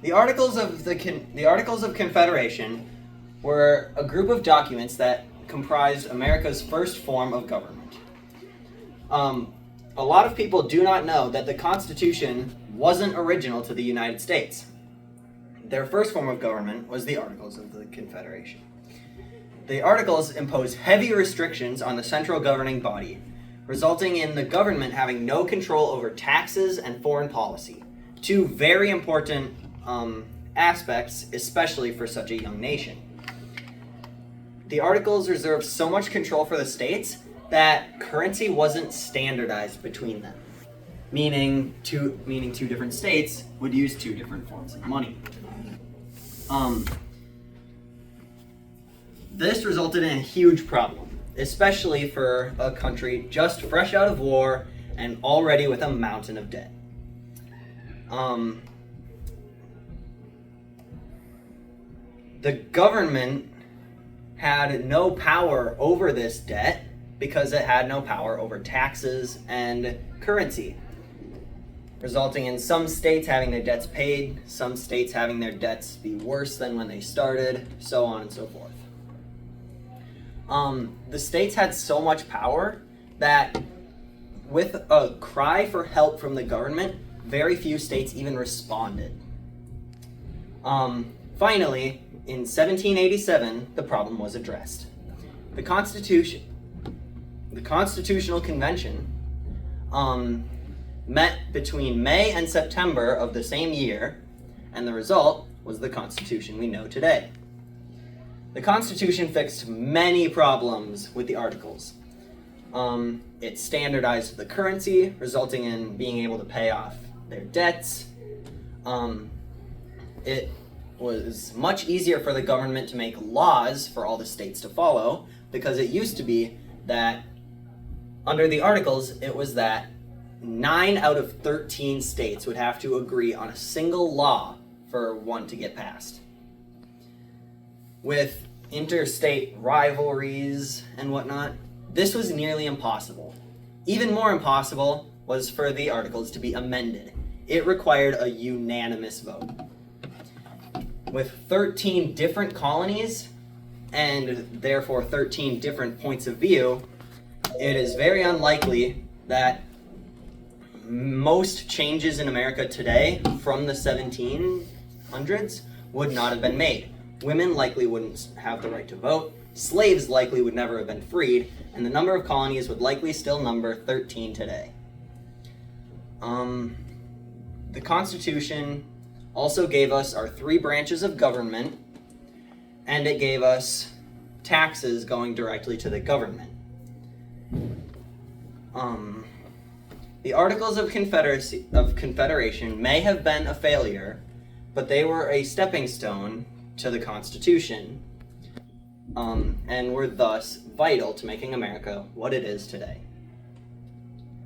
The Articles of Confederation were a group of documents that comprised America's first form of government. A lot of people do not know that the Constitution wasn't original to the United States. Their first form of government was the Articles of the Confederation. The Articles impose heavy restrictions on the central governing body, resulting in the government having no control over taxes and foreign policy. Two very important aspects, especially for such a young nation. The Articles reserved so much control for the states that currency wasn't standardized between them, meaning two different states would use two different forms of money. This resulted in a huge problem, especially for a country just fresh out of war and already with a mountain of debt. The government had no power over this debt because it had no power over taxes and currency, resulting in some states having their debts paid, some states having their debts be worse than when they started, so on and so forth. The states had so much power that with a cry for help from the government, very few states even responded. Finally, in 1787, the problem was addressed. The Constitutional Convention met between May and September of the same year, and the result was the Constitution we know today. The Constitution fixed many problems with the Articles. It standardized the currency, resulting in being able to pay off their debts. It was much easier for the government to make laws for all the states to follow, because it used to be that under the Articles, it was that 9 out of 13 states would have to agree on a single law for one to get passed. With interstate rivalries and whatnot, this was nearly impossible. Even more impossible was for the Articles to be amended. It required a unanimous vote. With 13 different colonies, and therefore 13 different points of view, it is very unlikely that most changes in America today from the 1700s would not have been made. Women likely wouldn't have the right to vote, slaves likely would never have been freed, and the number of colonies would likely still number 13 today. The Constitution also gave us our 3 branches of government, and it gave us taxes going directly to the government. The Articles of Confederation may have been a failure, but they were a stepping stone to the Constitution, and were thus vital to making America what it is today.